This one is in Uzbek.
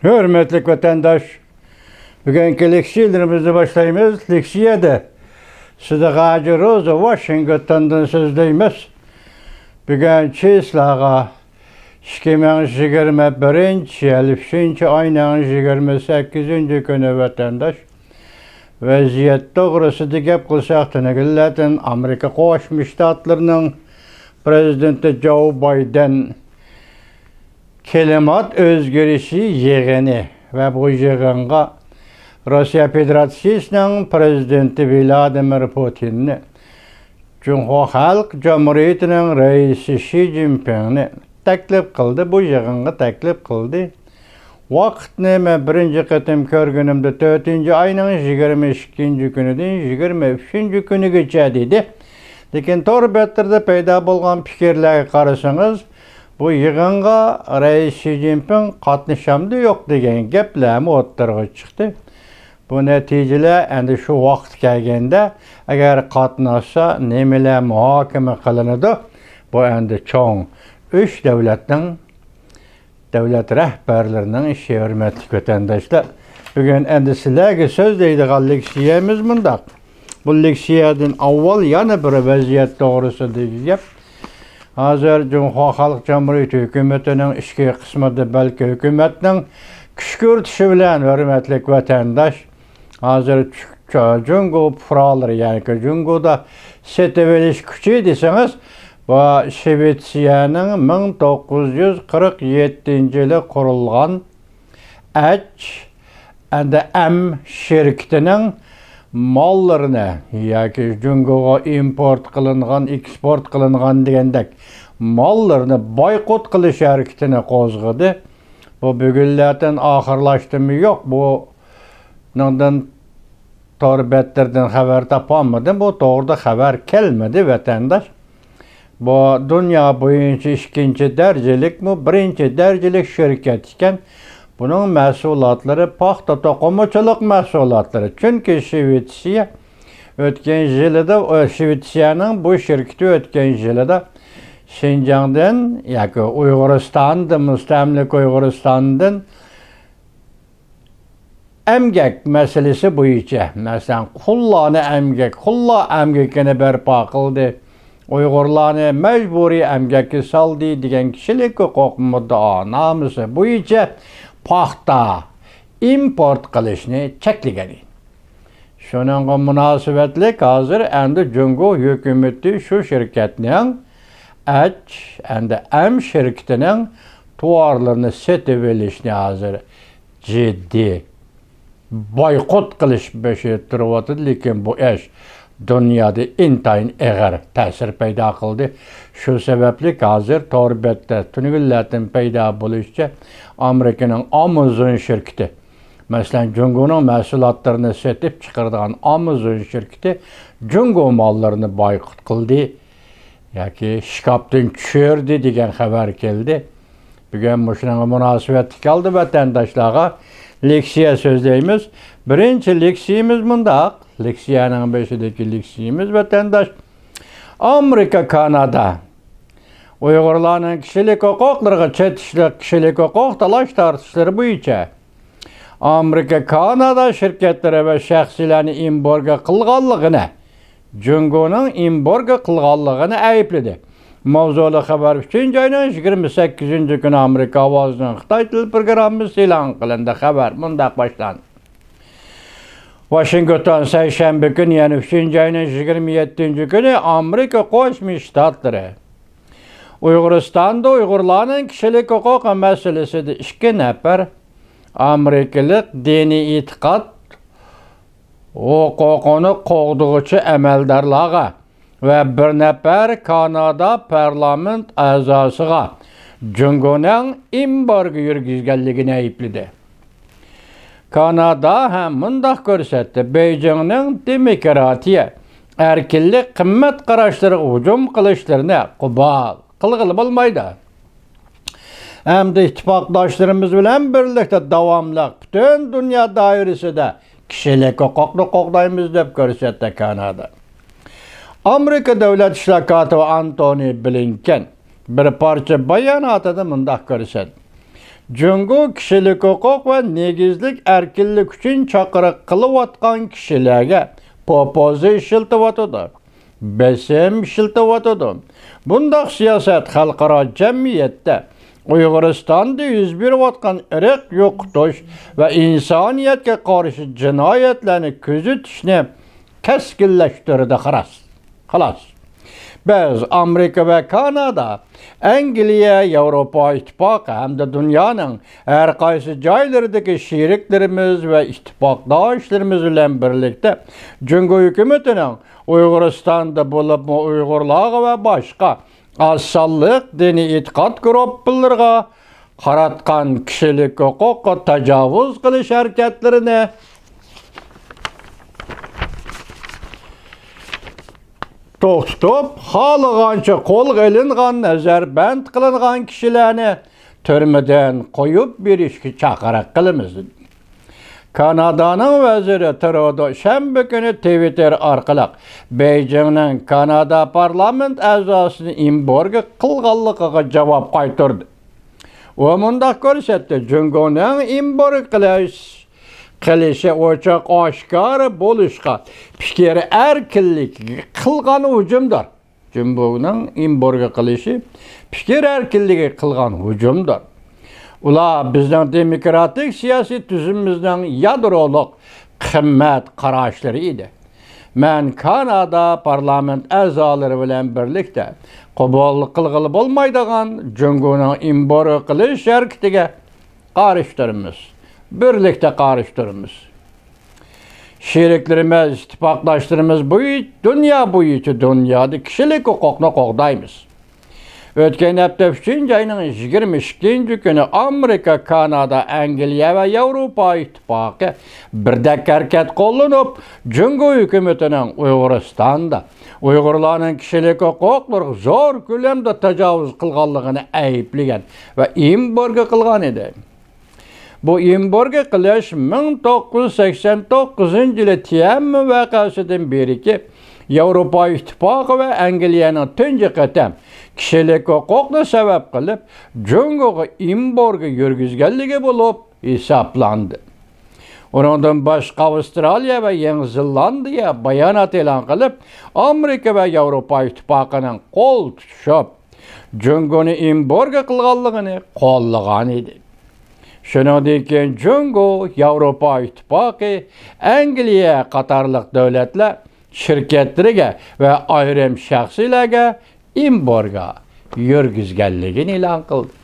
Hürmetli vatandaş, bugünkü leksiyalarımızı başlayımız. Leksiyada Sıdık Roza Washington'dan sözleyimiz. Bugün çislağa 2021 ayının 28. günü vatandaş. Vaziyet doğrusu gap kılsak tınıgıllatin Amerika Qoşmuş Ştatlarının Prezidenti Joe Biden kelimat özgürüşü yığını ve bu yığınğa Rusya Federasyası'nın Prezidenti Vladimir Putin'i, Cumhuriyet Halk Cumhuriyeti'nin reisi Xi Jinping'i teklif kıldı. Bu yığınğa teklif kıldı. Vaqtni birinci qitim körgünümde 4. ayının 22. günüdün 23. günügacha dedi. Lekin torbettirde payda bolgan fikirlerge qarasangiz, bu yığınga reis Xi Jinping qatnaşamdı yok degan gaplarmi o'ttirg'a chiqdi. Bu natijalar endi shu vaqt kelganda agar qatnashsa nimalar muhokama qilinadi? Bu endi cho'ng 3 davlat rahbarlarının işi, hürmetli vatandaşlar. Bugün endi sizlarga so'zlaydigan leksiyamiz mundaq. Bu leksiyadan avval yana bir vaziyat to'g'risida gap. Hozir Cumhuriyet Halk Cumhuriyeti hukumatining ichki qismida balki hukumatning kuch ko'rsatishi bilan hurmatli vatandaş, hozir Jungo fuqarolari, ya'ni Jungoda setavelish kuchi desangiz, bu Shvetsiyaning 1947-yili qurilgan H&M şirketining mollarini yoki Jungoga import qilingan, eksport qilingan degandek mollarini boykot qilish harakatini qo'zg'adi. Bu bugunlardan oxirlashdimi yo'q, bu bundan torbetlerden xabar topolmadim. Bu to'g'rida xabar kelmedi vatandaş. Bu dünya boyunca ikinci derecelik mi, birinci derecelik şirket iken bunun mahsulatları paxta to'qimachilik mahsulatları. Çünkü Shvetsiya o'tgan yilida, Shvetsiyaning bu şirketi o'tgan yilida Şinjandan yoki Uyg'uristondan, mustamlik Uyg'uristondan emgak meselesi bo'yicha, masalan, qulla emgakini barpo qildi. Uyg'urlarni mecburi emgakka soldi degan kishilik huquq muddaonomasi bo'yicha paxta import qilishni cheklagan. Shuningga munosabatli hozir endi Jungo hukumati shu shirkatning H&M şirketining tovarlarini setib olishni hozir jiddiy boykot qilish beshi turibdi. Lekin bu ish dünyada intayin ağır ta'sir paydo qildi. Shu sababli hozir torbetda tunigillardan paydo bo'lishicha Amerikaning Amazon şirketi, masalan Jungoning mahsulotlarini setib chiqaradigan Amazon şirketi Jungo mollarini boykot qildi yoki shkafdan tushirdi degan xabar keldi. Bugun shunga munosabat qildi vatandoshlarga leksiya so'zlaymiz. Birinchi leksiyamiz bundaq. Leksiyaning beshidagi leksiyamiz vatandaş. Amerika, Kanada Uyg'urlarning kishilik huquqlariga chetishlik, kishilik huquq talash tortishlari bo'yicha Amerika, Kanada shirkatlari va shaxsiylarni embargo qilganligini, Jungoning embargo qilganligini aybladi. Mavzuli xabar 3-oyning 28 kuni Amerika ovozining Xitoy til programmasi e'lon qilindi. Xabar mundaq boshlandi. Washington seshanba günü, yani 3-oyning 27 günü Amerika Qo'shma Shtatlari Uyg'uristonda Uyg'urlarning kishilik huquqi masalasida 2 nafar amerikalik diniy e'tiqod huquqini qo'g'duvchi amaldorlarga ve 1 nafar Kanada parlament a'zosiga Jungoning embargo yurgizganligini aybladi. Kanada ham mundaq ko'rsatdi. Beijingning demokratiya, erkinlik, qimmat qarashlariga hujum qilishlarini qubul qilg'ili bo'lmaydi. Hamda ittifoqdoshlarimiz bilan birlikda davomli butun dunyo doirasida kishilik huquqni qo'g'daymiz deb ko'rsatdi Kanada. Amerika davlat ishlar kotibi Antony Blinken bir parcha bayonotida mundaq ko'rsatdi. Cungo kişilik hukuk ve negizlik erkinlik üçün çakırık kılıvatkan kişilerge popozu işiltivatıdı. Besim işiltivatıdı. Bundaq siyaset halkara cemiyette Uyguristan'da yüz beriyotgan ırık yo'qotish ve insaniyetke karşı cinayetlerini küzütüşni keskinleştirdi xalas. Biz Amerika ve Kanada, Angliya, Avrupa İttifakı hem de dünyanın her qaysı joylaridagi şeriklerimiz ve ittifakdaşlarımız bilen birlikte Cungo hükümetinin Uyguristan'da bulup Uygurlar ve başka azsallık dini itiqad gruplarına qaratgan kişilik huquqqa tajovuz qilish hareketlerini to'xtatib, xohlagancha qo'lga ilingan, nazarband qilingan kishilarni turmadan qo'yib berishga chaqiriq qilamiz. Kanadaning vaziri Trudeau shanba kuni Twitter orqali Beijingning Kanada parlament a'zosini embargo qilganligiga javob qaytardi. U mundaq ko'rsatdi: Jungoning embargo qilishi ochiq oshkor bo'lishga fikr erkinligiga qilgan hujumdir. Jungoning embargo qilishi fikr erkinligiga qilgan hujumdir. Ular bizning demokratik siyosiy tuzumimizning yadroliq qimmat qarashlari edi. Men Kanada parlament a'zolari bilan birlikda qabul qilg'ili bo'lmaydigan Jungoning embargo qilish harakatiga qarshi birlikte qarshi. Şeriklerimiz, ittifakdaşlarımız dünya boyunca dünyada kişilik hukukunu qo'g'daymiz. O'tgan hafta 3 ayning 22 kuni Amerika, Kanada, Angliya ve Avrupa İttifakı birdek harakat qo'llanib, Jungo hukumatining Uyg'uristonda Uyg'urlarning kişilik huquqlariga zo'r ko'lamda tajovuz qilganligini ayblagan va embargo qilgan edi. Bu embargo qilish 1989 yılı Tiananmen vakasidan beriki Avrupa İttifakı ve Angliyaning tunji qatam kişilik huquqni sabab qilib Jungoga embargo yurgizganligi bo'lib hisoblandi. Ondan başqa Avstraliya ve Yeni Zelandiya bayonot e'lon qilib, Amerika ve Avrupa İttifakıning qo'l tutishib Jungoni embargo qilganligini qo'llagan edi. Shuningdek, Jungo, Avrupa İttifakı, Angliya qatorliq davlatlar şirketleriga ve ayrim shaxsiylarga embargo yurgizganligini e'lon qildi.